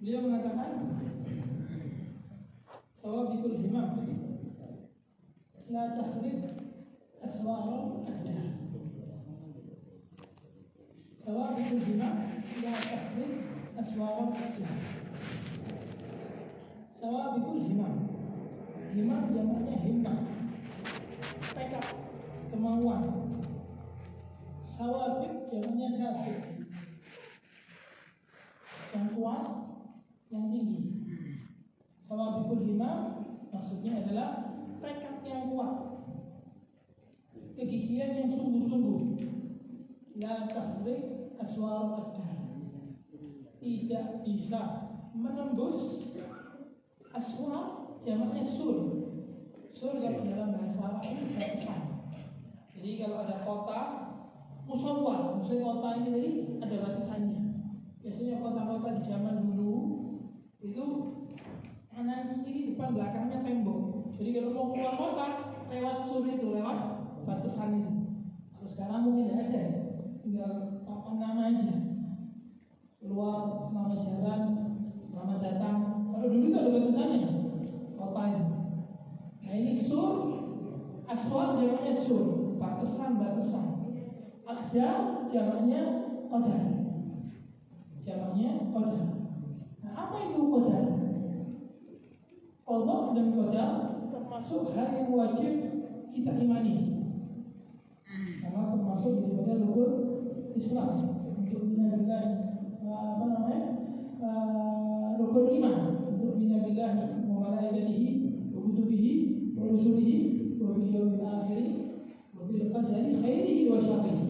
Beliau mengatakan sawabikul himam la tahrib aswarul akdar. Sawabikul himam la tahrib aswarul akdar. Sawabikul himam, himam jamaknya himmah, tekad, kemauan. Sawabik jamaknya sabit, yang kuat, yang tinggi. Sawabikul himam maksudnya adalah tekad yang kuat, kegigihan yang sungguh-sungguh. La tahrib aswarul akdar, tidak bisa menembus aswar, jamaknya sur. Sur kalau dalam bahasa Arab ini batasan. Jadi kalau ada kota musawwar, maksudnya kota ini tadi ada batasannya. Biasanya kota-kota di zaman dulu itu kanan kiri depan belakangnya tembok. Jadi kalau mau keluar kota lewat sur itu, lewat batasan itu. Kalau sekarang mungkin tidak ada ya, tinggal papan nama aja. Keluar selama jalan, selamat datang. Kalau dulu itu ada batasannya kota itu. Nah ini sur, aswar jamaknya sur, batasan-batasan. Akdar jamaknya qadar, jamaknya qadar. Nah apa itu qadar? Qadar dan qadar termasuk hal yang wajib kita imani, karena termasuk daripada rukun Islam untuk bina rukun iman, untuk bina billahi wa malaikatihi wa kutubihi wa rusulihi wa bil yawmil akhir wa bil qadari khairihi wa syarrihi.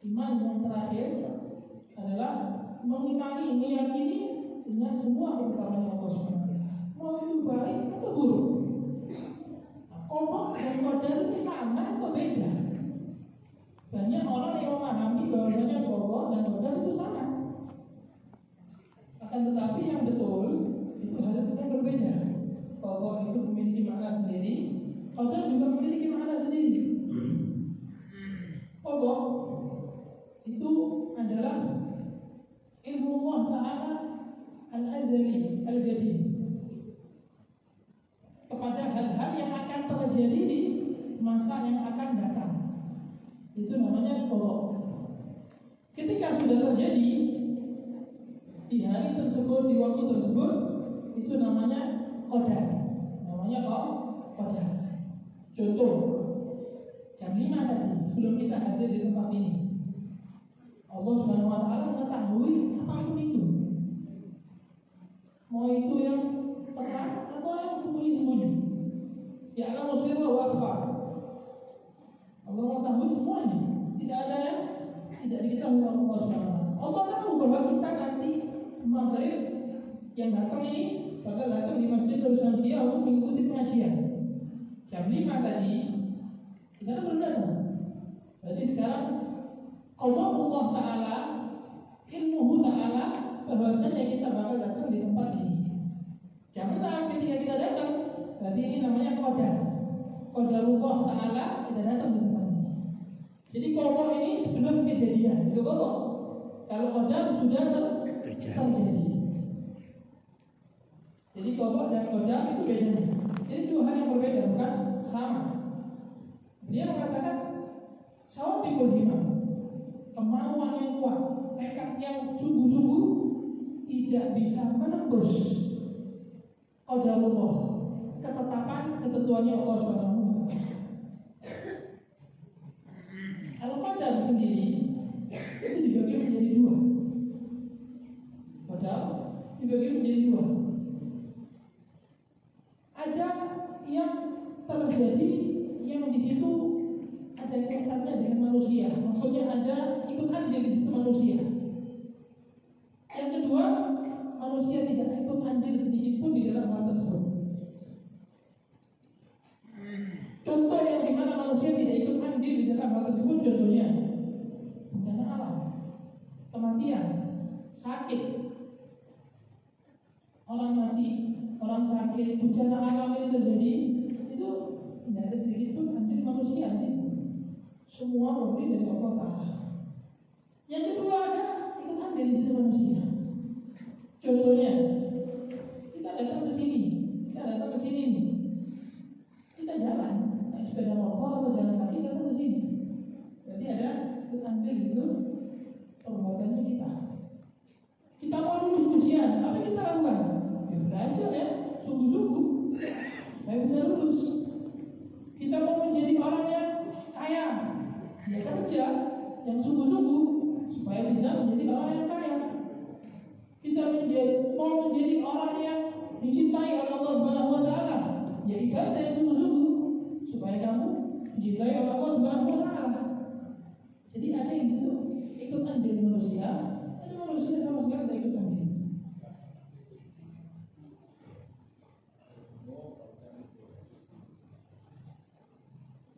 Iman yang terakhir adalah mengimani, meyakini dengan semua ketetapan Allah SWT, mau itu baik atau buruk. Qadar dan qadar ini sama atau beda? Banyak orang yang memahami bahwasanya qadar dan qadar itu sama. Akan tetapi yang betul itu hadisnya berbeda. Qadar itu memiliki makna sendiri, qadar juga memiliki makna sendiri. Qadar itu adalah ilmu Allah Ta'ala al-azali, al-jadid, kepada hal-hal yang akan terjadi di masa yang akan datang. Itu namanya qadar. Ketika sudah terjadi di hari tersebut, di waktu tersebut, itu namanya qadar. Namanya qadar. Contoh, jam 5 tadi sebelum kita hadir di tempat ini, Allah Subhanahu wa Ta'ala mengetahui apapun itu, mau itu yang terang atau yang sembunyi-sembunyi. Ya'lamu sirra wa akhfa. Allah mengetahui semuanya, tidak ada yang tidak diketahui oleh Allah Subhanahu wa Ta'ala. Allah tahu bahwa kita nanti maghrib yang datang ini bakal datang di Masjid Darussamsia untuk mengikuti pengajian. Jam 5 tadi kita kan belum datang. Berarti sekarang Allah Ta'ala, ilmu Ta'ala bahwasanya kita bakal datang di tempat ini. Jam 6 ketika kita datang, berarti ini namanya qadar. Qadarullah Ta'ala kita datang di tempat ini. Jadi qadar ini sebelum kejadian, itu qadar. Kalau qadar sudah terjadi. Jadi qadar dan qadar itu bedanya. Jadi dua hal yang berbeda, bukan sama. Dia mengatakan sawabikul himam, kemauan yang kuat, tekad yang sungguh-sungguh tidak bisa menembus qadarullah, ketetapan ketentuannya Allah Subhanahu wa Ta'ala. Kalau qadar sendiri itu dibagi menjadi dua. Qadar dibagi menjadi dua. Ada yang terjadi yang di situ ada kaitannya dengan manusia, maksudnya ada ikut andil di situ manusia. Yang kedua, manusia tidak ikut andil sedikit pun di dalam hal tersebut. Contoh yang dimana manusia tidak ikut andil di dalam hal tersebut, contohnya bencana alam, kematian, sakit, orang mati, orang sakit, bencana alam ini terjadi, itu tidak ada sedikit pun andil manusia di situ. Semua memberi dari Allah Ta'ala. Yang kedua ada ikut andil di situ manusia. Contohnya dicintai oleh Allah Subhanahu wa taala. Jadi ada yang itu ikut andil manusia, ada manusia sama sekali tidak ikut andil.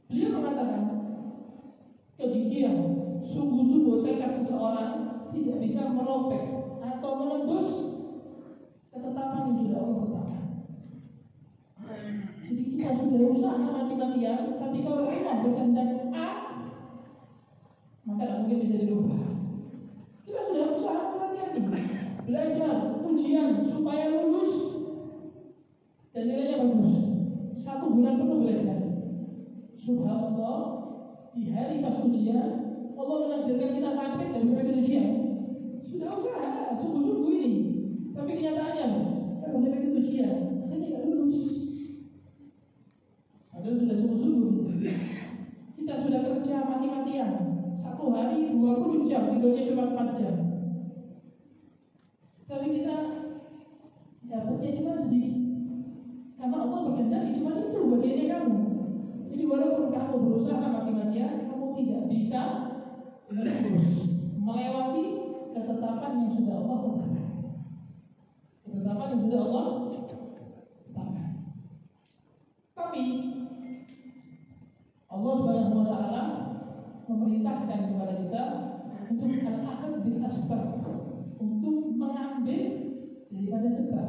Beliau mengatakan kegigihan, sungguh-sungguh tekad seseorang tidak bisa meropek atau menembus ketetapan yang sudah Allah tetapkan. Jadi kita sudah usaha mati-matian, tapi kalau Allah berkehendak A, maka tidak mungkin bisa dirubah. Kita sudah usaha mati-matian, belajar, ujian supaya lulus dan nilainya bagus. 1 bulan penuh belajar. Subhanallah, di hari pas ujian Allah menakdirkan kita sakit dan bisa ikut ujian. Sudah usaha, sungguh-sungguh ini, tapi kenyataannya tidak bisa ikut ujian, akhirnya tidak lulus. Padahal sudah sungguh-sungguh. Kita sudah kerja mati-matian, 1 hari 20 jam, tidurnya cuma 4 jam. Tapi kita dapatnya cuma sedikit. Karena Allah berkehendak cuma itu bagiannya kamu. Jadi walaupun kamu berusaha mati-matian, kamu tidak bisa melewati ketetapan yang sudah Allah tetapkan. Ketetapan yang sudah Allah tetapkan. Tapi Allah Subhanahu wa taala memerintahkan kepada kita untuk al-akhd bil asbab, untuk mengambil daripada sebab,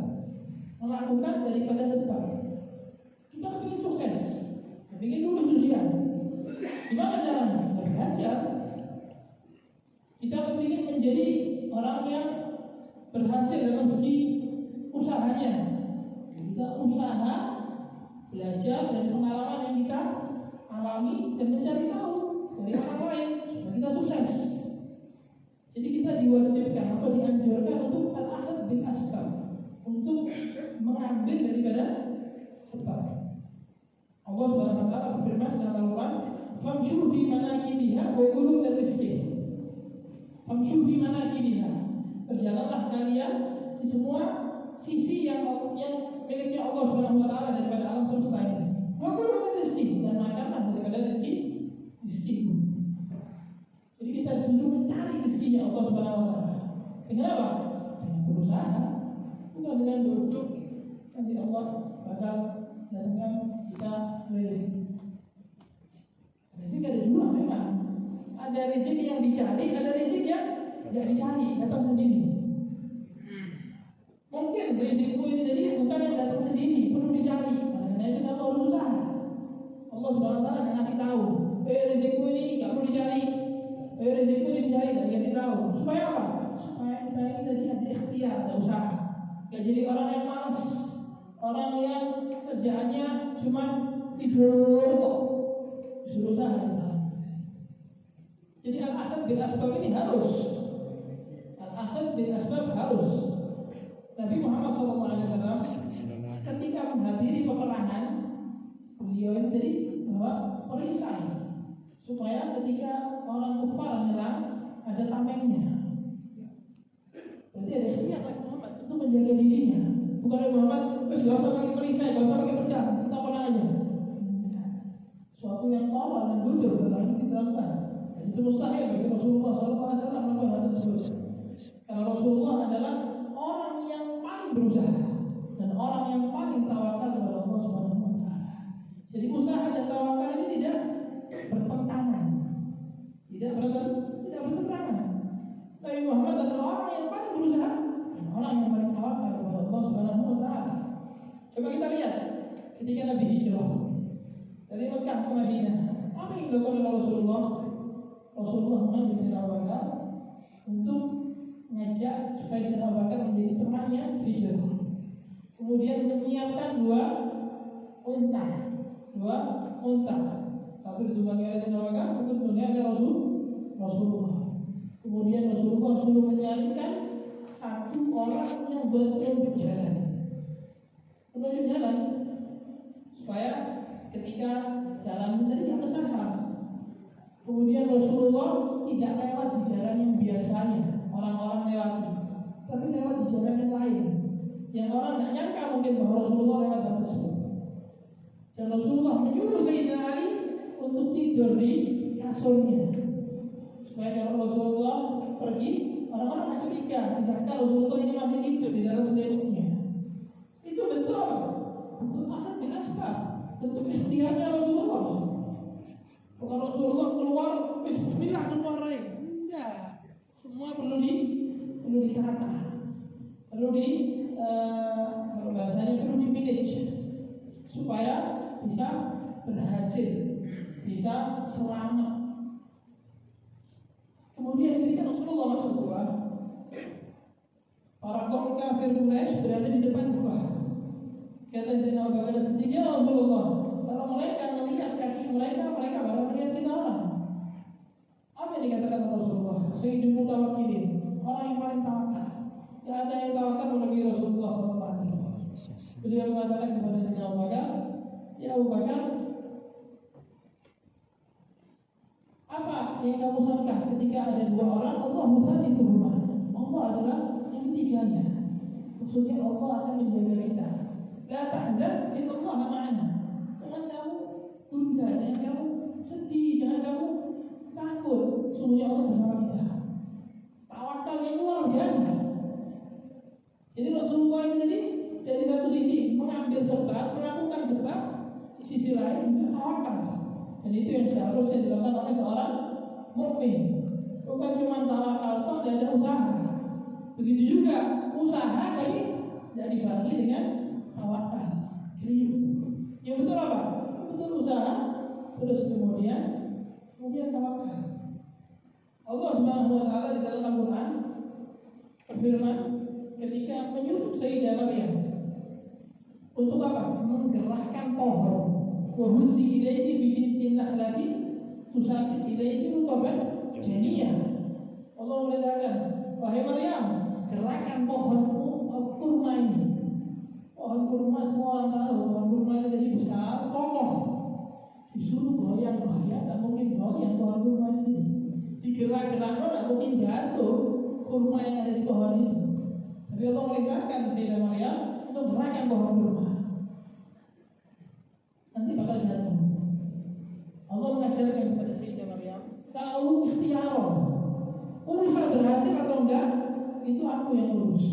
melakukan daripada sebab. Kita ingin sukses, ingin lulus ujian. Gimana caranya? Belajar. Kita ingin menjadi orang yang berhasil dalam segi usahanya. Kita usaha, belajar dari pengalaman yang kita alami dan mencari tahu dari orang lain supaya kita sukses. Jadi kita diwajibkan atau dianjurkan untuk al-akhd bil asbab, untuk mengambil daripada sebab. Allah Subhanahu wa taala berfirman dalam Al-Qur'an, "Famshu fi manakibiha wa kulu min rizqihi." Famshu fi manakibiha. Berjalanlah kalian di semua sisi yang miliknya Allah Subhanahu wa taala daripada alam semesta ini. Wa kulu min rizqihi, dan makanlah daripada rezeki. Jadi kita disuruh mencari rezekinya Allah Subhanahu wa taala. Dengan apa? Dengan berusaha, bukan dengan duduk. Nanti Allah bakal datangkan kita rezeki. Rezeki ada 2 memang. Ada rezeki yang dicari, ada rezeki yang tidak dicari, datang sendiri. Mungkin rezekimu ini jadi bukan yang datang sendiri, perlu dicari. Karena itu kamu harus usaha. Allah Subhanahu wa taala ngasih tahu, rezekimu ini nggak perlu dicari. Rezekimu ini dicari dan dikasih tahu. Supaya apa? Supaya kita ini tadi ada ikhtiar, ada usaha. Gak jadi orang yang malas, orang yang kerjaannya cuma tidur kok, disuruh usaha. Jadi al-akhd bil asbab ini harus. Al-akhd bil asbab harus. Nabi Muhammad SAW ketika menghadiri peperangan, beliau ini tadi bahwa perisai supaya ketika orang kufar menyerang ada tamengnya. Berarti ada ikhtiar Muhammad untuk menjaga dirinya. Bukan Muhammad, gak usah pakai perisai, gak usah pakai pedang, kita menang aja. Suatu yang tawar dan bodoh dalam dilakukan. Dan itu mustahil bagi Rasulullah SAW melakukan hal tersebut. Karena Rasulullah adalah orang yang paling berusaha dan orang yang paling tawakal kepada Allah Subhanahu wa taala. Jadi usaha dan tawakal ini tidak bertentangan. Tidak bertentangan. Nabi Muhammad adalah orang yang paling berusaha dan orang yang paling tawakal kepada Allah Subhanahu wa taala. Coba kita lihat ketika Nabi hijrah dari Mekah ke Madinah, apa yang dilakukan oleh Rasulullah? Rasulullah mengambil Sayyidina Abu Bakar untuk mengajak supaya Sayyidina Abu Bakar menjadi temannya hijrah. Kemudian menyiapkan 2 unta. Satu ditumpangi oleh Sayyidina Abu Bakar, satu ditumpangi oleh Rasulullah. Kemudian Rasulullah suruh menyalipkan 1 orang yang bertunjuk jalan. Menunjuk jalan supaya ketika jalan tadi tidak kesasar. Kemudian Rasulullah tidak lewat di jalan yang biasanya orang-orang lewati, tapi lewat di jalan yang lain, yang orang tidak nyangka mungkin bahwa Rasulullah lewat jalan tersebut. Dan Rasulullah menyuruh Sayyidina Ali untuk tidur di kasurnya. Supaya kalau Rasulullah pergi, orang-orang akan curiga, disangka Rasulullah ini masih tidur di dalam selimutnya. Itu betul, bentuk akad bin asbab, bentuk ikhtiarnya Rasulullah. Bukan Rasulullah keluar, bismillah keluar aja. Enggak, semua perlu ditata, perlu kalau bahasanya perlu di-manage supaya bisa berhasil, bisa selamat. Kemudian ketika Rasulullah masuk gua, para kaum kafir Quraisy berada di depan gua. Kata Sayyidina Abu Bakar Siddiq, "Ya Rasulullah, kalau mereka melihat kaki mereka bakal melihat kita orang." Apa yang dikatakan Rasulullah? Sayyidul Mutawakkilin, orang yang paling tawakal. Tidak ada yang tawakal melebihi Rasulullah SAW. Beliau mengatakan kepada Sayyidina Abu Bakar, "Ya Abu Bakar, apa yang kamu sangka ketika ada dua orang, Allah mutsali itu rumah. Allah adalah yang ketiganya. Maksudnya Allah akan menjaga kita. La tahzan, innallaha ma'ana." Jangan kamu tunda, jangan kamu sedih, jangan kamu takut. Sungguhnya Allah bersama kita. Tawakal yang luar biasa. Jadi Rasulullah ini tadi dari satu sisi mengambil sebab, melakukan sebab, di sisi lain juga tawakal. Dan itu yang seharusnya dilakukan oleh seorang mukmin. Bukan cuma tawakal toh, tidak ada usaha. Begitu juga usaha tapi tidak dibarengi dengan tawakal. Yang betul apa? Betul usaha, terus kemudian tawakal. Allah Subhanahu wa taala di dalam Al-Qur'an berfirman ketika menyuruh Sayyidah Maryam untuk apa? Menggerakkan pohon. Wa huzzi ilayki bi jid'in nakhlati tusaqit ilayki rutaban janiyah. Allah mengatakan, "Wahai Maryam, gerakan pohonmu kurma ini." Pohon kurma semua orang tahu, pohon kurma ini jadi besar, kokoh. Disuruh goyang-goyang, tak mungkin goyang pohon kurma ini. Digerak-gerak, tak mungkin jatuh kurma yang ada di pohon itu. Tapi Allah merintahkan Sayyidah Maryam untuk gerakan pohon kurma. Nanti bakal jatuh. Allah mengajarkan kepada Sayyidah Maryam, "Kau ikhtiar. Urusan berhasil atau enggak, itu aku yang urus."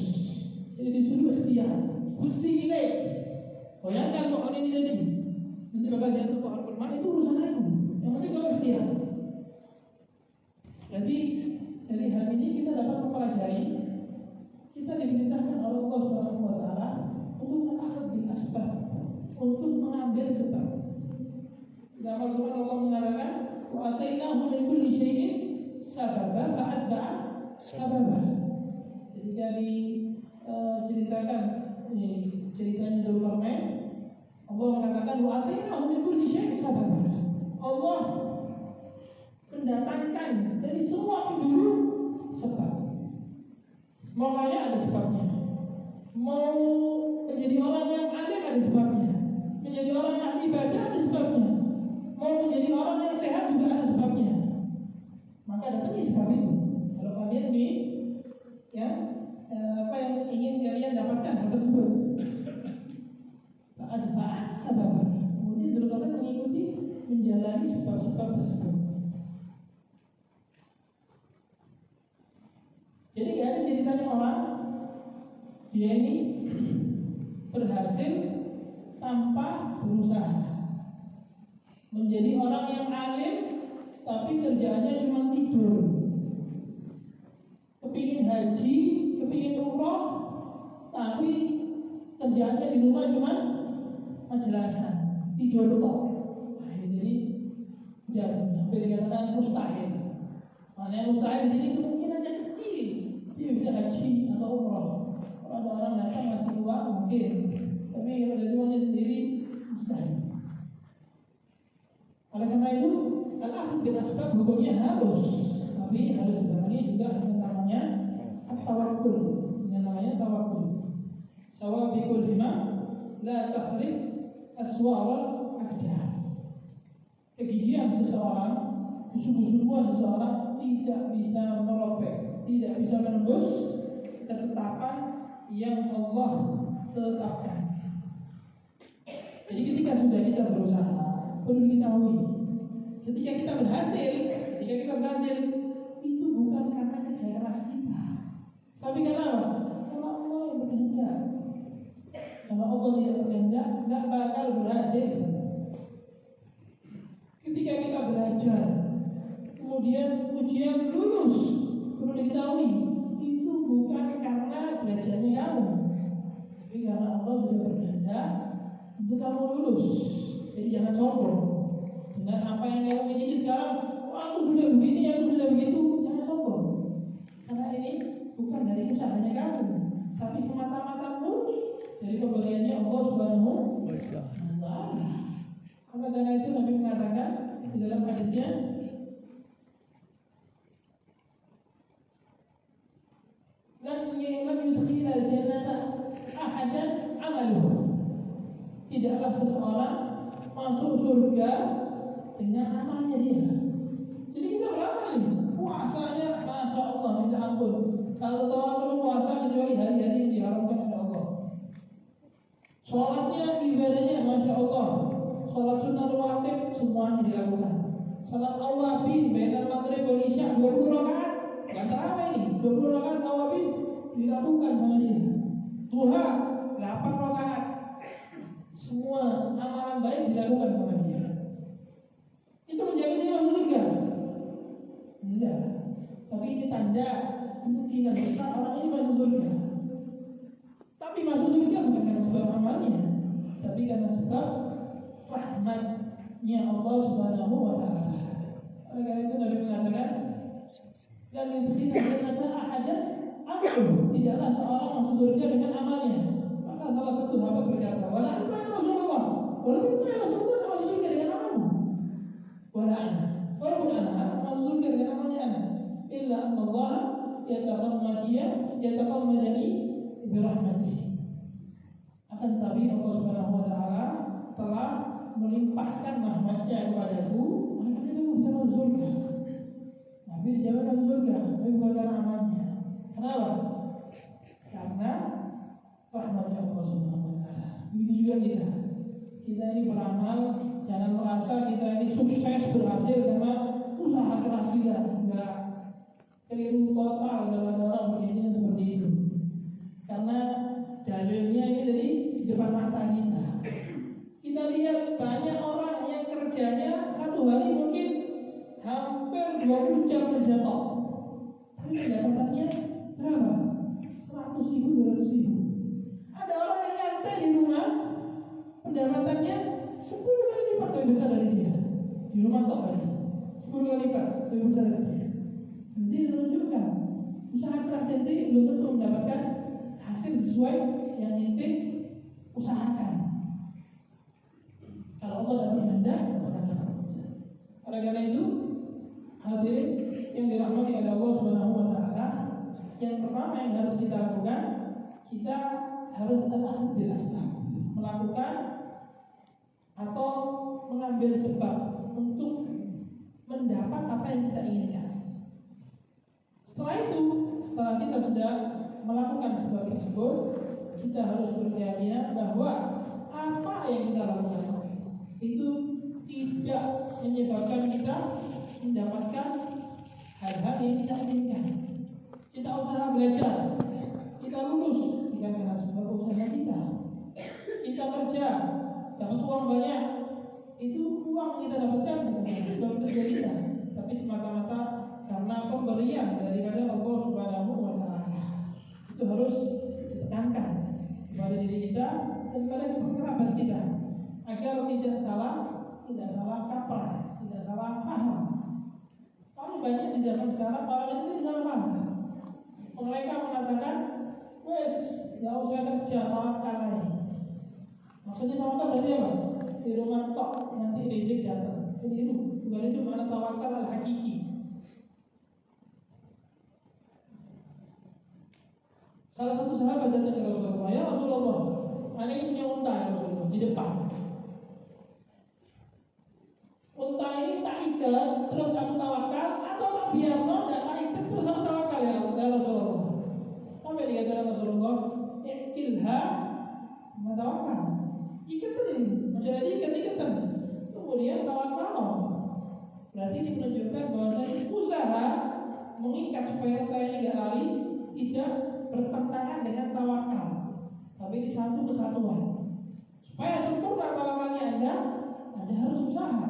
Jadi disuruh ikhtiar. Huzzi ilaik. Goyangkan pohon ini tadi. Nanti bakal jatuh pohon kurma, itu urusan aku. Yang penting kau ikhtiar. Jadi dari hal ini kita dapat mempelajari kita diperintahkan oleh Allah Subhanahu wa taala untuk mengakhad bil asbab, untuk mengambil sebab. Dalam Al-Qur'an Allah mengatakan, "Wa atainahu min kulli syai'in sababa fa'atba'a sababa." Ketika diceritakan ceritanya Dzulqarnain, Allah mengatakan, "Wa atainahu min kulli syai'in sababa." Allah mendatangkan dari semua penjuru sebab. Mau kaya ada sebabnya, mau menjadi orang yang alim ada sebabnya, menjadi orang yang ahli ibadah ada sebabnya, mau menjadi orang yang sehat juga ada sebabnya. Maka datangi sebab itu. Kalau kalian apa yang ingin kalian dapatkan hal tersebut, ada sebab. Kemudian Dzulqarnain mengikuti menjalani sebab-sebab tersebut. Jadi gak ada ceritanya orang dia ini berhasil tanpa berusaha. Menjadi orang yang alim tapi kerjaannya cuma tidur. Kepingin haji, kepingin umroh, tapi kerjaannya di rumah cuma majelasan, tidur tok. Nah, jadi udah hampir dikatakan mustahil. Mana yang mustahil di sini kemungkinannya kecil. Dia bisa haji atau umroh. Kalau ada orang datang ngasih uang mungkin, tapi kalau dari uangnya sendiri mustahil. Oleh karena itu, al-akhdh bil asbab hukumnya harus, tapi harus dibarengi juga dengan namanya at-tawakkul, dengan namanya tawakul. Sawabikul himam la takhrib aswar al-aqdar. Kegigihan seseorang, kesungguh-sungguhan seseorang tidak bisa merobek, tidak bisa menembus ketetapan yang Allah tetapkan. Jadi ketika sudah kita berusaha, perlu diketahui Ketika kita berhasil, itu bukan karena kerja keras kita, tapi karena apa? Karena Allah yang berkehendak. Kalau Allah tidak berkehendak, nggak bakal berhasil. Ketika kita belajar, kemudian ujian lulus, perlu diketahui itu bukan karena belajarnya kamu, tapi karena Allah sudah berkehendak untuk kamu lulus. Jadi jangan sombong dengan apa yang kamu miliki sekarang. Oh, aku sudah begini, aku sudah begitu. Jangan sombong, karena ini bukan dari usahanya kamu, tapi semata-mata murni dari pemberiannya Allah Subhanahu wa Ta'ala. Maka karena itu Nabi mengatakan di dalam hadisnya, lan yudkhilal jannata ahadan amaluhu. Tidaklah seseorang masuk surga dengan amalnya dia. Jadi kita beramal nih. Puasanya Masya Allah, minta ampun. Kalau tahu perlu puasa kecuali hari-hari yang diharamkan oleh Allah. Sholatnya, ibadahnya Masya Allah. Sholat sunnah rawatib semuanya dilakukan. Sholat awabin, bainar maghrib wal isya 20 rakaat. Gak terawih ini, 20 rakaat awabin dilakukan sama dia. Duha 8 rakaat. Semua amalan baik dilakukan sama dia. Itu menjamin dia masuk surga? Enggak. Tapi ini tanda kemungkinan besar orang ini masuk surga. Tapi masuk surga bukan karena sebab amalnya, tapi karena sebab rahmatnya Allah Subhanahu wa Ta'ala. Oleh karena itu Nabi mengatakan, dan yudkhilal jannata ahadan amaluhu. Tidaklah seorang masuk surga dengan amalnya. Maka salah satu sahabat berkata, wala anta ya Rasulullah, walaupun ya Rasulullah masuk surga dengan amalmu. Wala ana, walaupun ana masuk surga dengan amalnya ana. Illa anna Allah yataqammadani birahmatihi. Akan tapi Allah Subhanahu wa Ta'ala telah melimpahkan rahmatnya kepadaku, maka itu bisa masuk surga. Nabi dijawab masuk surga, tapi bukan karena amalnya. Kenapa? Karena rahmatnya Allah Subhanahu wa Ta'ala. Begitu juga kita. Kita ini beramal, jangan merasa kita ini sukses berhasil karena usaha keras kita. Enggak, keliru total kalau ada orang begini seperti itu. Karena dalilnya ini dari depan mata kita. Kita lihat banyak orang yang kerjanya satu hari mungkin hampir 20 jam kerja tok, tapi pendapatannya berapa? 100.000, 200.000. Ada orang yang nyantai di rumah, pendapatannya 10 kali lipat lebih besar dari dia. Di rumah tok kali 10 kali lipat lebih besar dari dia. Jadi menunjukkan usaha keras ente belum tentu mendapatkan hasil sesuai yang ente usahakan. Kalau Allah tidak berkehendak, maka tidak bisa. Oleh karena itu, hadirin yang dirahmati oleh Allah Subhanahu wa Ta'ala, yang pertama yang harus kita lakukan, kita harus al-akhdh bil asbab, melakukan atau mengambil sebab untuk mendapat apa yang kita inginkan. Setelah itu, setelah kita sudah melakukan sebab tersebut, kita harus berkeyakinan bahwa apa yang kita lakukan itu tidak menyebabkan kita mendapatkan hal-hal yang kita inginkan. Kita usaha belajar, kita lulus bukan karena sebab usaha kita. Kita kerja, dapat uang banyak, itu uang kita dapatkan bukan karena sebab kerja kita, tapi semata-mata karena pemberian daripada Allah Subhanahu wa Ta'ala. Itu harus ditekankan kepada diri kita dan kepada kerabat kita agar tidak salah kaprah, tidak salah paham. Paling banyak di zaman sekarang orang itu salah paham. Mereka mengatakan, wes, gak usah kerja, tawakal aja. Maksudnya tawakal berarti apa? Di rumah tok, nanti rezeki datang. Jadi itu, bukan itu mana tawakal al-hakiki. Salah satu sahabat datang ke Rasulullah, ya Rasulullah, ana ini punya unta ya Rasulullah di depan. Unta ini tak ikat, terus aku tawakal, atau tak biarno dan tak ikat terus aku tawakal ya Rasulullah. Sampai dikatakan Rasulullah, ikilha, tawakal. Ikat tadi, macam tadi ikat. Kemudian tawakal. Berarti ini menunjukkan bahwasanya usaha mengikat supaya kita ini nggak lari tidak bertentangan dengan tawakal, tapi di satu kesatuan. Supaya sempurna tawakalnya Anda harus usaha.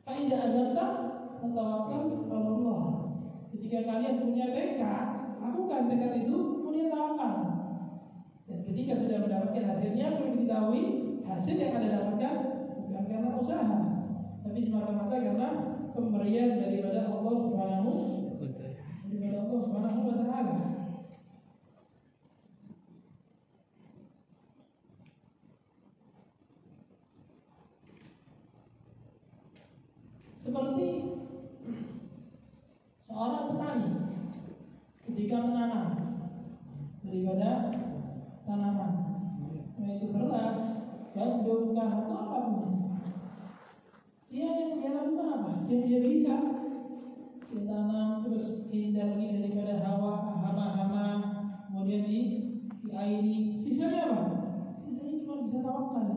Faidah azamta tawakal Allah. Ketika kalian punya tekad, lakukan tekad itu, kemudian tawakal. Dan ketika sudah mendapatkan hasilnya, perlu diketahui hasil yang Anda dapatkan bukan karena usaha, tapi semata-mata karena pemberian daripada Allah Subhanahu wa Ta'ala. Seperti seorang petani ketika menanam daripada tanaman, yaitu beras, gandum, atau apapun, dia lakukan apa? Dia bisa ditanam terus hindari daripada hama-hama, kemudian diairi. Sisanya apa? Sisanya cuma bisa tawakal.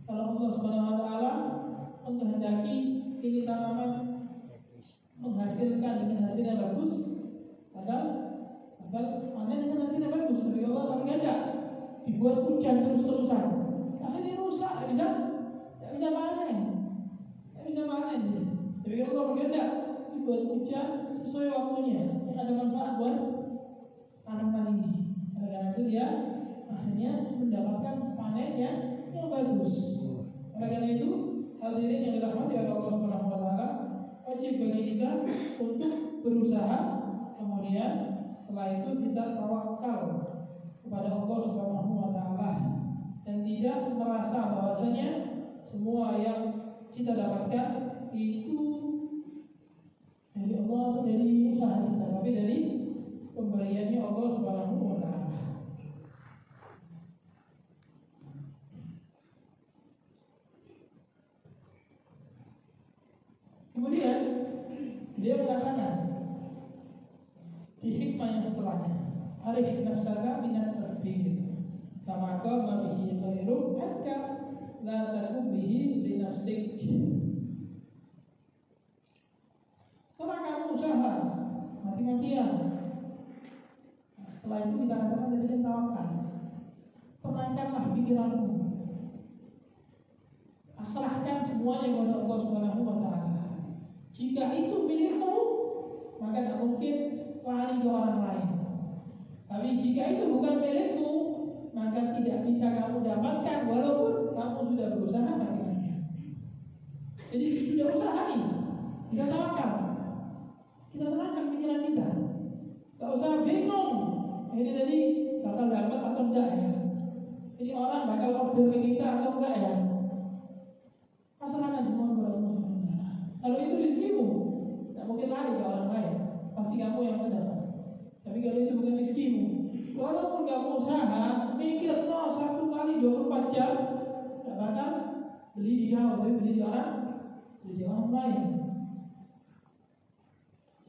Kalau Allah Subhanahu wa Ta'ala menghendaki ini tanaman menghasilkan dengan hasil yang bagus, padahal panen dengan hasil yang bagus, tapi Allah berkehendak dibuat hujan terus-terusan, akhirnya rusak, tidak bisa panen. Tapi Allah berkehendak dibuat hujan sesuai waktunya, yang ada manfaat buat tanaman ini. Karena itu dia akhirnya mendapatkan panen yang bagus. Karena itu hadirin yang dirahmati oleh Allah Subhanahu wa Ta'ala, wajib bagi kita untuk berusaha, kemudian setelah itu kita tawakal kepada Allah Subhanahu wa Ta'ala dan tidak merasa bahwasanya semua yang kita dapatkan itu dari Allah atau dari usaha kita, tapi dari pemberiannya Allah Subhanahu wa Ta'ala. Kemudian dia mengatakan di hikmah yang setelahnya, arif nafsaka minat tadbir kama qama bihi khairu anka la takum bihi li nafsik. Setelah kamu usaha mati-matian, setelah itu kita katakan dari tawakal, tenangkanlah pikiranmu, pasrahkan semuanya kepada Allah Subhanahu wa Ta'ala. Jika itu milikmu, maka tidak mungkin lari ke orang lain. Tapi jika itu bukan milikmu, maka tidak bisa kamu dapatkan walaupun kamu sudah berusaha mati-matian. Jadi sudah usaha nih, kita tawakal, kita tenangkan pikiran kita, gak usah bingung ini tadi bakal dapat atau enggak ya, ini orang bakal order ke kita atau enggak ya. Pasrahkan semua kepada Allah. Kalau itu rezekimu, tidak mungkin lari ke orang lain, pasti kamu yang mendapat. Tapi kalau itu bukan rezekimu, walaupun kamu usaha, mikir 1 kali 24 jam, tidak bakal beli di kamu, tapi beli di orang lain.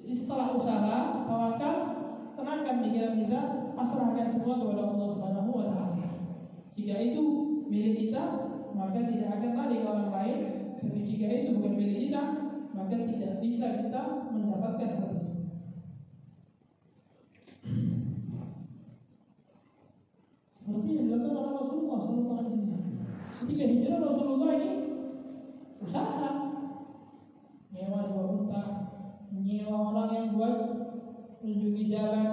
Jadi setelah usaha, tawakal, tenangkan pikiran kita, pasrahkan semua kepada Allah Subhanahu wa Ta'ala. Jika itu milik kita, maka tidak akan lari ke orang lain. Tapi jika itu bukan milik kita, maka tidak bisa kita mendapatkan hal tersebut. Seperti yang dilakukan oleh Rasulullah SAW. Ketika hijrah Rasulullah ini usaha, nyewa 2 unta, menyewa orang yang buat menunjuki jalan,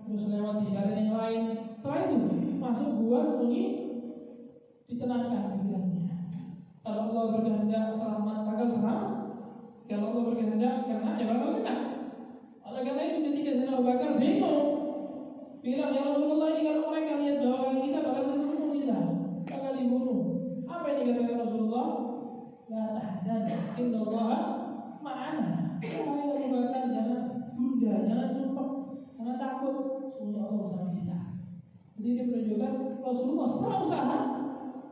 terus lewat di jalan yang lain. Setelah itu masuk gua sembunyi, ditenangkan pikirannya. Kalau Allah berkehendak selamat, maka selamat. Kalau Allah berkehendak, karena ya bakal kena. Oleh karena itu ketika Sayyidina Abu Bakar bingung, bilang, ya Rasulullah, ini kalau mereka lihat bahwa kita bakal dibunuh kita, bakal dibunuh. Apa yang dikatakan Rasulullah? La tahzan, innallaha ma'ana. Wahai Abu Bakar, jangan bunda, jangan sumpah, jangan takut, sungguh Allah bersama kita. Jadi ini menunjukkan Rasulullah setelah usaha,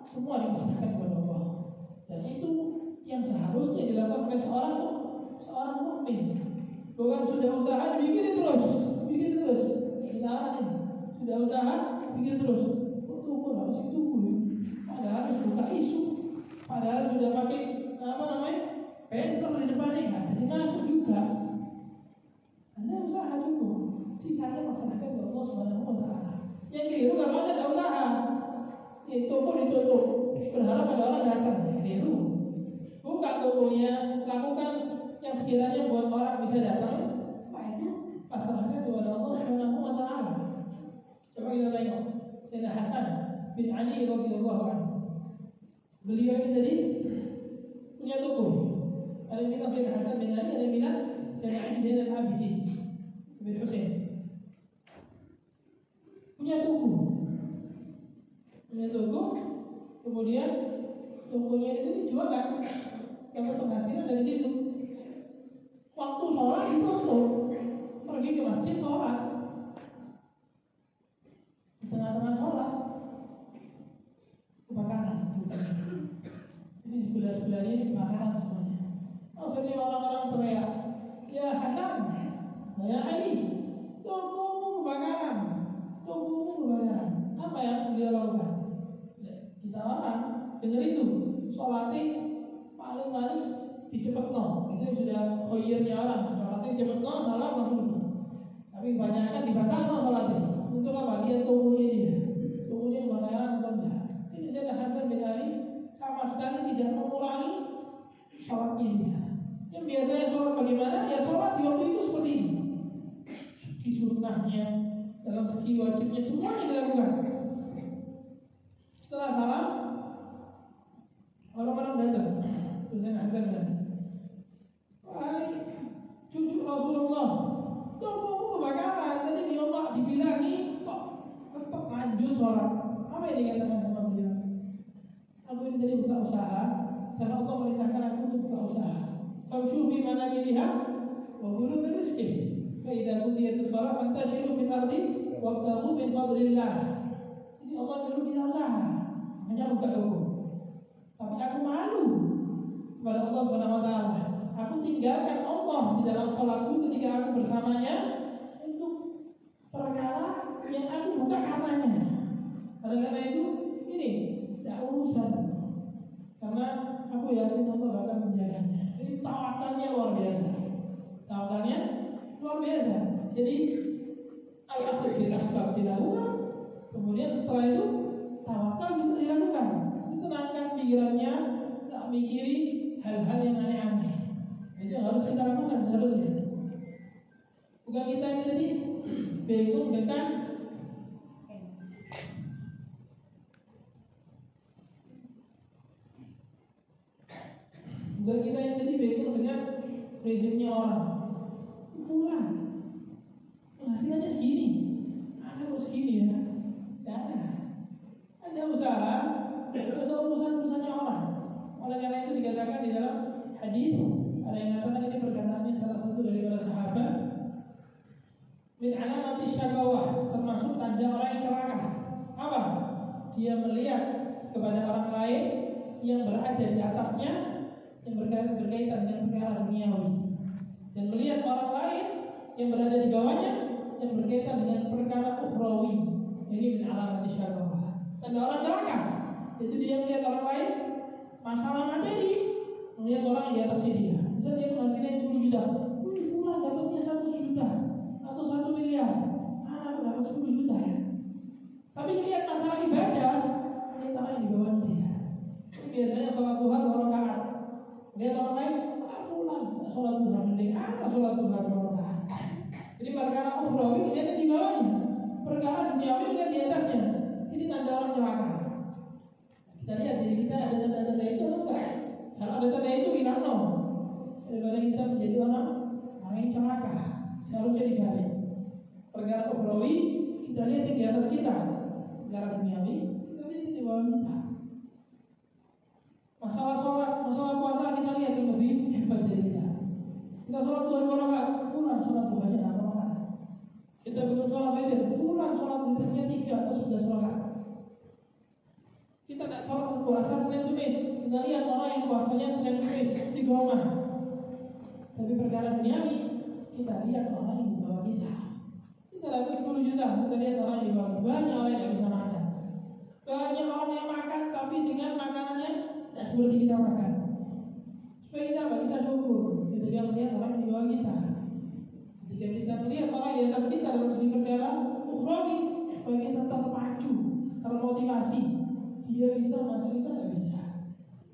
semua dipasrahkan kepada Allah. Dan itu yang seharusnya dilakukan oleh seorang mukmin. Bukan sudah usaha dibikin terus. Kita arahin. Sudah usaha bikin terus. Tunggu harus ditunggu. Padahal harus buka isu. Padahal sudah pakai depannya nggak kasih masuk juga. Anda usaha cukup, sisanya masyarakat ke Allah Subhanahu wa Ta'ala. Yang keliru kalau Anda tidak usaha, toko ditutup, berharap ada orang datang, keliru. Buka tokonya, lakukan yang sekiranya buat orang bisa datang. Setelah itu pasrahkan kepada Allah Subhanahu wa Ta'ala. Coba kita tengok Sayyidina Hasan bin Ali radhiyallahu anhu. Beliau ini tadi punya toko. Ada yang bilang Sayyidina Hasan bin Ali, ada yang bilang Sayyidina Ali Zainal Abidin bin Husain. Punya toko, kemudian tokonya itu dijualkan, dapat penghasilan dari situ. Waktu sholat ditutup, pergi ke masjid sholat. Di tengah-tengah sholat kebakaran. Jadi sebelah-sebelahnya kebakaran semuanya. Akhirnya orang-orang teriak, ya Hasan, ya Ali, tokomu kebakaran. Apa yang dia lakukan? Kita orang dengar itu, sholatnya paling dicepetno. Itu sudah khoyirnya orang. Sholatnya cepetno, salam langsung. Tapi kebanyakan dibatalkan sholatnya. Untuk apa? Dia tubuhnya kebakaran atau enggak? Ini Sayyidina Hasan bin Ali sama sekali tidak mengurangi sholatnya dia. Yang biasanya sholat bagaimana? Ya sholat di waktu itu seperti ini. Segi sunnahnya, dalam segi wajibnya semuanya dilakukan. Setelah salam, orang-orang datang. Sayyidina Hasan bin Ali, wahai cucu Rasulullah, tokomu kebakaran. Tadi dibilangi kok tetap lanjut sholat. Apa yang dikatakan sama beliau? Aku ini tadi buka usaha, karena Allah merintahkan aku untuk buka usaha. Famshu fi manakibiha wa kulu min rizqihi. Fa idza qudiyatis shalah fantashiru fil ardi wabtaghu min fadlillah. Jadi Allah dulu kita usaha, hanya buka toko. Tapi aku malu kepada Allah Subhanahu wa Ta'ala. Aku tinggalkan Allah di dalam sholatku ketika aku bersamanya untuk perkara yang aku buka karenanya. Karena itu ini tidak urusan. Karena aku yakin Allah akan menjaganya. Ini tawakalnya luar biasa. Tawakalnya luar biasa. Jadi al-akhir bil asbab dilakukan. Kemudian setelah itu tawakal juga dilakukan. Ditenangkan pikirannya, tak mikiri hal-hal yang aneh-aneh. Itu yang harus kita lakukan seharusnya. Bukan kita ini tadi bingung dengan rezimnya orang. Pulang penghasilannya segini, ada segini ya. Jangan. Ada usaha urusan-urusannya orang. Oleh karena itu dikatakan di dalam hadis, ada yang mengatakan ini perkataannya salah satu dari para sahabat, min alamati syaqawah, termasuk tanda orang yang celaka. Apa? Dia melihat kepada orang lain yang berada di atasnya, yang berkaitan dengan perkara duniawi, dan melihat orang lain yang berada di bawahnya yang berkaitan dengan perkara ukhrawi. Ini min alamati syaqawah, tanda orang celaka. Itu dia melihat orang lain masalah materi, melihat orang yang di atasnya dia. Misal dia menghasilkan 10 juta, fulan dapatnya 100 juta atau 1 miliar, aku dapat 10 juta ya. Tapi melihat masalah ibadah, melihat orang yang di bawah dia. Biasanya sholat duha 2 rakaat. Lihat orang lain, fulan sholat duha mending sholat duha 2 rakaat. Jadi perkara ukhrawi melihat di bawahnya, perkara duniawi melihat di atasnya. Ini tanda orang celaka. Kita lihat diri kita ada tanda-tanda itu atau enggak? Kalau ada tanda itu bilang no. Daripada kita menjadi orang yang celaka, seharusnya dibalik. Perkara ukhrawi kita lihat di atas kita, perkara duniawi kita lihat di bawah kita. Masalah sholat, masalah puasa kita lihat yang lebih hebat dari kita. Kita sholat 2 rakaat, pulang sholat duhanya 6 rakaat. Kita belum sholat witir, pulang sholat witirnya 3 atau 11 rakaat. Kita tidak sholat puasa Senin Kamis, kita lihat orang yang puasanya Senin Kamis di rumah. Tapi perkara duniawi kita lihat orang yang di bawah kita. Kita dapat 10 juta, kita lihat orang yang di bawah. Banyak orang yang tidak bisa makan. Banyak orang yang makan tapi dengan makanannya tidak seperti kita makan. Supaya kita apa? Kita syukur. juga melihat orang di bawah kita. Ketika kita melihat orang di atas kita dalam segi perkara ukhrawi, supaya kita terpacu, termotivasi, dia bisa masuk kita nggak bisa.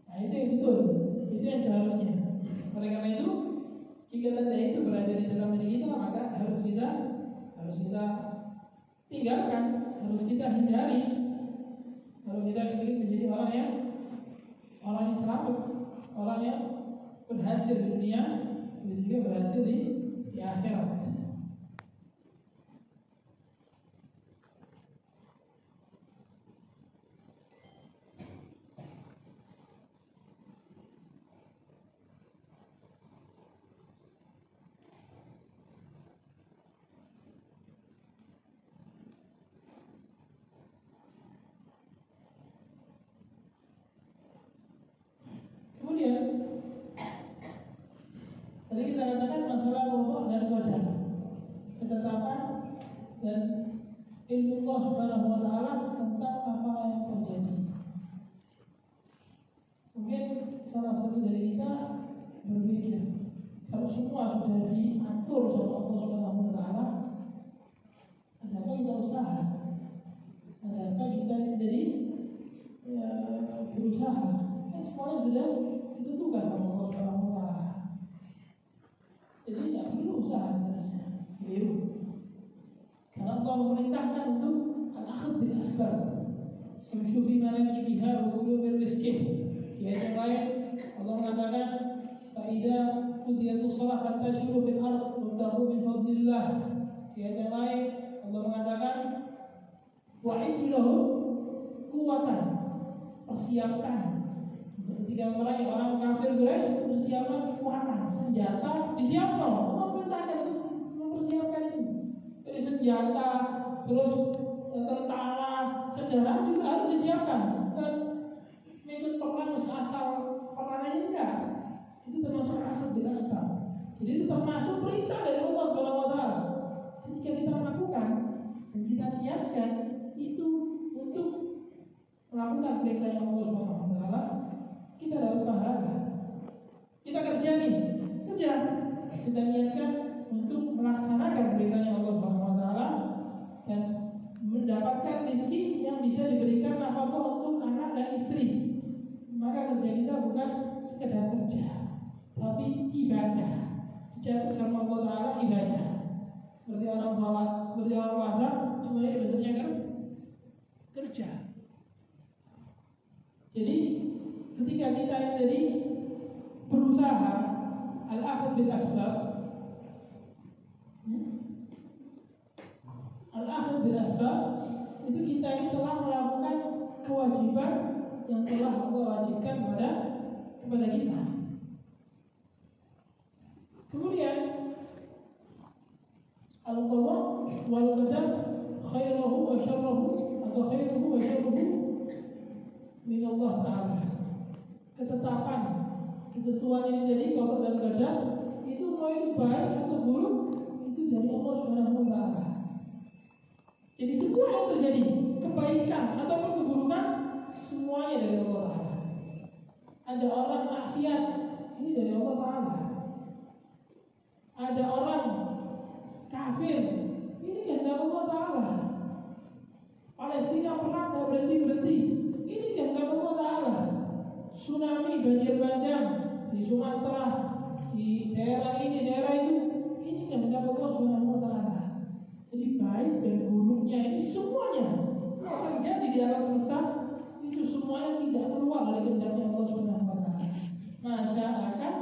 Nah itu yang betul, itu yang seharusnya. Oleh karena itu, jika tanda itu berada di dalam diri kita, maka harus kita tinggalkan, harus kita hindari. Kalau kita ingin menjadi orang yang selamat, orang yang berhasil di dunia, dan juga berhasil di akhirat. Kemudian tadi kita katakan masalah wudhu dan qadar, ketetapan dan ilmu Allah Subhanahu wa taala tentang apa yang terjadi. Mungkin salah satu dari kita berpikir, kalau semua sudah diatur sama Allah Subhanahu wa taala, ada apa kita usaha? Ada apa kita jadi berusaha? Kan semuanya sudah ditentukan sama Allah Subhanahu wa taala. Jadi tidak perlu usaha seharusnya. Keliru. Karena Allah memerintahkan untuk al-akhd bil asbab. Samshu fi manakibiha wa kulu bir rizqih. Di ayat yang lain Allah mengatakan fa idza qudiyatus shalah fantashiru fil ardh wabtaghu min fadlillah. Di ayat yang lain Allah mengatakan wa'iddu lahum quwwatan. Persiapkan ketika memerangi orang kafir Quraisy, persiapan kekuatan, senjata disiapkan. Allah perintahkan untuk mempersiapkan itu. Jadi senjata, terus tentara, kendaraan juga harus disiapkan. Bukan ikut perang asal perang aja enggak. Itu termasuk asal bil asbab. Jadi itu termasuk perintah dari Allah Subhanahu wa taala. Ketika kita melakukan dan kita niatkan itu untuk melakukan perintah yang Allah Subhanahu wa taala, kita dapat pahala. Kita kerja kita niatkan untuk melaksanakan perintahnya Allah Subhanahu wa taala dan mendapatkan rezeki yang bisa diberikan nafkah untuk anak dan istri. Maka kerja kita bukan sekedar kerja, tapi ibadah. Kerja bersama Allah taala ibadah. Seperti orang sholat, seperti orang puasa, semuanya bentuknya kan kerja. Jadi ketika kita ini jadi berusaha al-akhd bil asbab, al-akhd bil asbab itu kita ini telah melakukan kewajiban yang telah Allah wajibkan kepada kita. Kemudian al-qada wal qadar khairuhu wa syarruhu atau khairuhu wa syarruhu min Allah taala. Ketetapan, ketentuan ini jadi qada dan qadar itu mau itu baik atau buruk itu dari Allah Subhanahu wa taala. Jadi semua yang terjadi, kebaikan ataupun keburukan, semuanya dari Allah taala. Ada orang maksiat, ini dari Allah taala. Ada orang kafir, ini kehendak Allah taala. Palestina perang tidak berhenti, ini kehendak Allah taala. Tsunami, banjir bandang di Sumatera, di daerah ini, daerah itu, ini kehendak Allah Subhanahu wa taala. Jadi baik dan buruknya ini semuanya yang terjadi di alam semesta itu semuanya tidak keluar dari kehendaknya Allah Subhanahu wa taala. Masyaallah,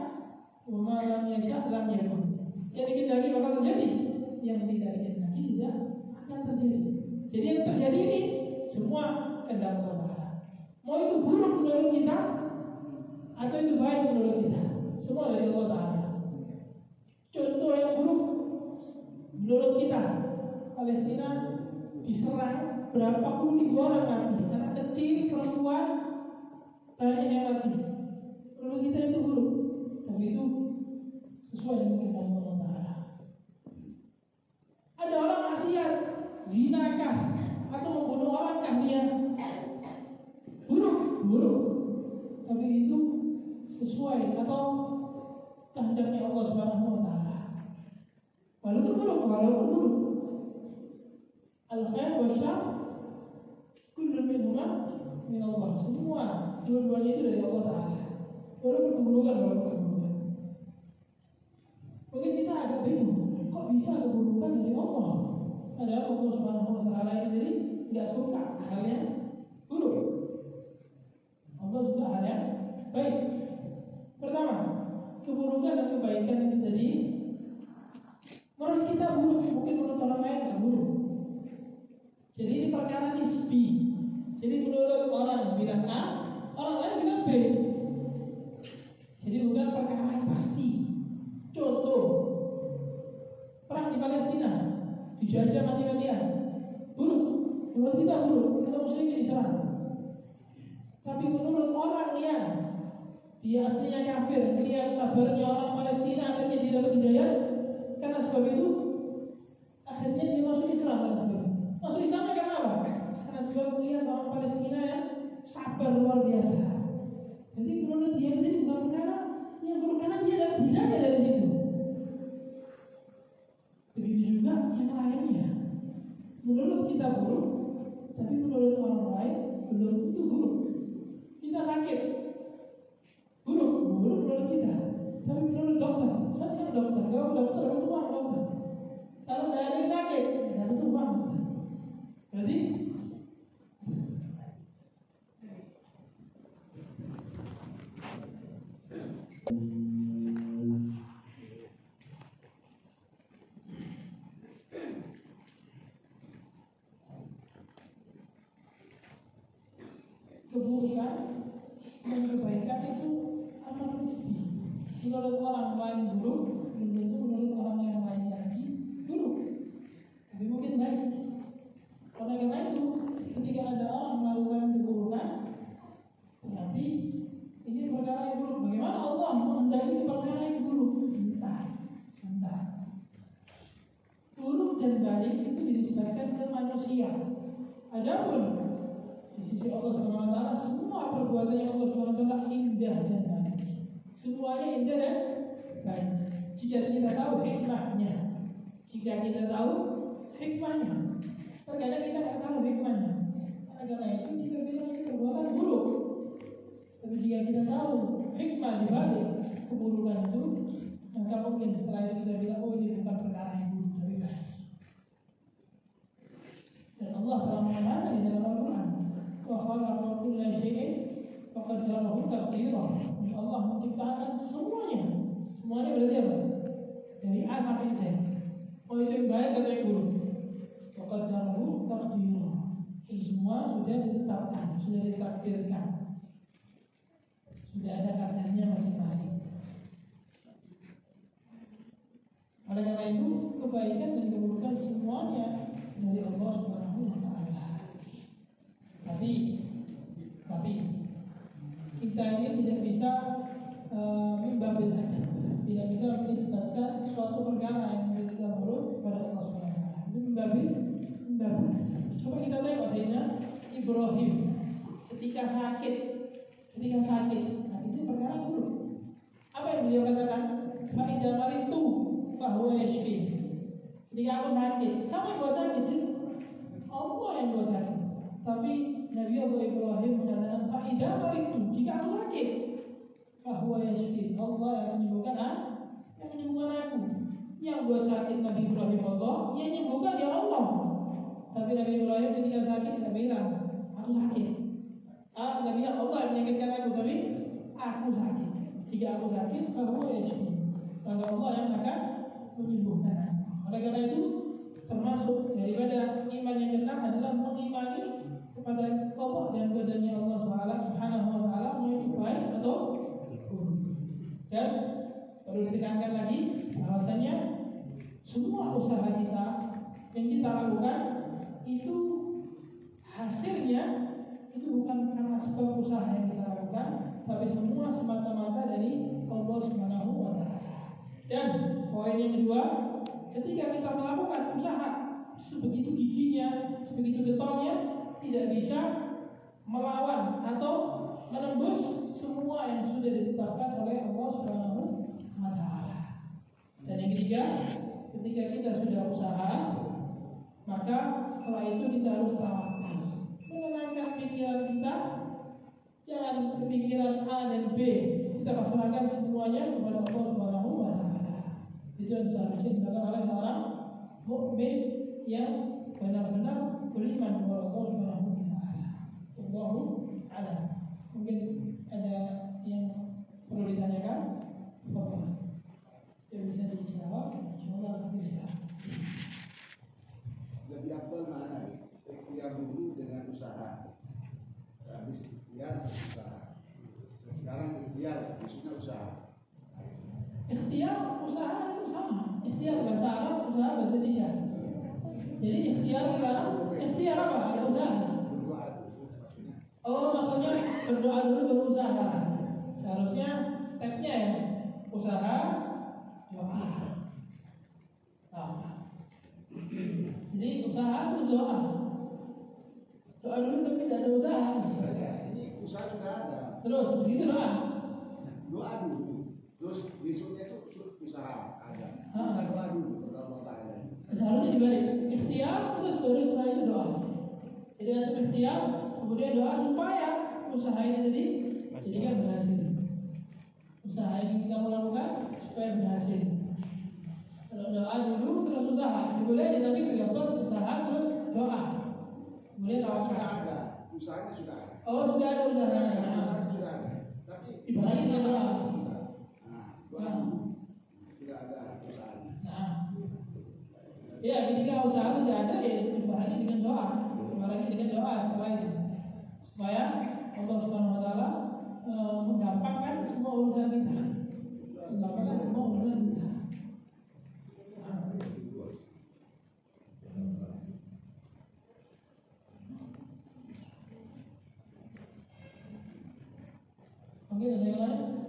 wa ma lam yasha' lam yakun. Yang dikehendaki bakal terjadi, yang tidak dikehendaki tidak akan terjadi. Jadi yang terjadi ini semua kehendak Allah taala. Mau itu buruk menurut kita atau itu baik menurut kita, semua dari Allah taala. Contoh yang buruk menurut kita, Palestina diserang, berapa puluh ribu orang mati, anak kecil, perempuan, banyak yang mati. Menurut kita itu buruk, tapi itu sesuai dengan kehendak Allah taala. Ada orang maksiat, zinakah atau membunuh orangkah dia, buruk, tapi itu sesuai atau kehendaknya Allah walaupun buruk. Al-khair wa syarr kullun minhuma min Allah. Semua dua-duanya itu dari Allah Ta'ala. Walaupun keburukan. Mungkin kita agak bingung, kok bisa keburukan dari Allah? Padahal Allah Subhanahu wa Ta'ala ini jadi tidak suka hal yang buruk. Allah suka hal yang baik. Pertama, keburukan dan kebaikan itu tadi menurut kita buruk, mungkin menurut orang lain tidak buruk. Jadi ini perkara nisbi. Jadi menurut orang bilang A, orang lain bilang B. Jadi bukan perkara yang pasti. Contoh, perang di Palestina, dijajah mati-matian, buruk. Menurut kita buruk, kita muslimin diserang. Tapi menurut orang yang dia aslinya kafir, melihat sabarnya orang Palestina, akhirnya dia dapat hidayah. Karena sebab itu, akhirnya dia masuk Islam. Karena sebab itu, masuk Islam karena apa? Karena sebab melihat orang Palestina yang sabar luar biasa. Jadi menurut dia itu bukan perkara yang buruk, karena dia dapat hidayah dari situ. Begitu juga yang lainnya. Menurut kita buruk, tapi menurut orang lain belum tentu buruk. Kita sakit, buruk menurut kita. Tapi menurut dokter, saya kan dokter, kalau dokter itu uang dokter. Kalau tidak ada yang sakit, ya itu uang. Berarti keburukan dan kebaikan itu amat nisbi. Menurut orang lain buruk, belum tentu menurut orang yang lain lagi buruk. Tapi mungkin baik. Oleh karena itu, ketika ada orang melakukan keburukan, berarti ini perkara yang buruk. Bagaimana Allah menghendaki perkara yang buruk? Entah. Buruk dan baik itu dinisbatkan ke manusia. Adapun di sisi Allah SWT, semua perbuatan yang Allah SWT indah dan baik. Semuanya indah dan baik. Jika kita tahu hikmahnya, terkadang kita tidak tahu hikmahnya. Karena itu kita bilang ini perbuatan buruk. Tapi jika kita tahu hikmah di balik keburukan itu, maka mungkin setelah itu kita bilang, oh ini bukan perkara yang buruk, tapi baik. Dan Allah telah mengatakan di dalam Al-Quran, wa khalaqa kulla syai'in faqaddarahu taqdira. Allah menciptakan semuanya berarti apa? Dari A sampai Z. Oh itu yang baik atau yang buruk? Faqaddarahu taqdira. Itu semua sudah ditetapkan, sudah ditakdirkan, sudah ada kadarnya masing-masing. Oleh karena itu, kebaikan dan keburukan semuanya dari Allah Subhanahu wa Ta'ala. Tapi kita ini tidak bisa mimbabil adab, tidak bisa menisbatkan suatu perkara yang kita buruk kepada Allah Subhanahu wa Ta'ala. Itu mimbabil. Coba kita tengok Sayyidina Ibrahim ketika sakit. Nah, itu perkara buruk. Apa yang beliau katakan? Fa idza maritu fa huwa yashfi. Ketika aku sakit, siapa yang buat sakit sih? Allah yang buat sakit. Tapi Nabi Allah Ibrahim mengatakan fa idza maritu, jika aku sakit, fa huwa yashfi. Allah yang menyembuhkan aku. Yang buat sakit Nabi Ibrahim Allah, yang menyembuhkan ya Allah. Tapi Nabi Ibrahim ketika sakit tidak bilang aku sakit. Tidak bilang Allah yang menyakitkan aku, tapi aku sakit. Jika aku sakit, aku yashfi. Maka Allah yang akan menyembuhkan aku. Oleh karena itu, termasuk daripada iman yang benar adalah mengimani kepada Allah dan badannya Allah Subhanahu wa Ta'ala, mau itu baik atau buruk. Dan perlu ditekankan lagi bahwasanya semua usaha kita yang kita lakukan itu hasilnya itu bukan karena sebab usaha yang kita lakukan, tapi semua semata-mata dari Allah Subhanahu wa Ta'ala. Dan poin yang kedua, ketika kita melakukan usaha sebegitu giginya, sebegitu getolnya, tidak bisa melawan atau menembus semua yang sudah ditetapkan oleh Allah Subhanahu wa Ta'ala. Dan yang ketiga, Ketika kita sudah usaha, maka setelah itu kita harus tawakal, menenangkan pikiran kita. Jangan kepikiran A dan B, kita pasrahkan semuanya kepada Allah Subhanahu wa Ta'ala. Itu yang seharusnya dilakukan oleh seorang mukmin yang benar-benar beriman kepada Allah Subhanahu wa Ta'ala. Allahu a'lam. Mungkin ada yang perlu ditanyakan? Bapak, yang bisa dijawab, insyaallah bisa. Lebih afdal mana? Ikhtiar dulu dengan usaha. Habis ikhtiar usaha. Sekarang ikhtiar, maksudnya usaha. Ikhtiar usaha itu sama. Ikhtiar bahasa Arab, usaha bahasa Indonesia. Jadi ikhtiar sekarang, ikhtiar apa? Ya usaha. Oh, maksudnya berdoa dulu baru usaha. Seharusnya stepnya ya, usaha, doa. Jadi usaha terus doa. Doa dulu tapi tidak ada usaha. Ini usaha sudah ada. Terus begitu doa. Doa dulu. Terus besoknya itu usaha ada. Kita doa dulu berdoa Ta'ala. Seharusnya dibalik. Ikhtiar terus baru setelah itu doa. Jadi ada ikhtiar, kemudian doa supaya usaha ini tadi jadikan berhasil. Usaha ini kamu lakukan supaya berhasil. Kalau doa dulu terus usaha, boleh tapi terdapat usaha terus doa. Kemudian Usaha sudah tawakal. ada. Usahanya sudah ada. Oh, sudah ada usahanya. Usahanya sudah ada. Tapi Dibalik dengan doa. sudah. Nah, doa dulu. Tidak ada usahanya. Nah, ya ketika usaha tidak ada ya dibalik dengan doa. Dibalik dengan doa setelah itu supaya Allah Subhanahu Wa Taala menggampangkan semua urusan kita. Menggampangkan semua urusan kita. Oke, ada yang lain?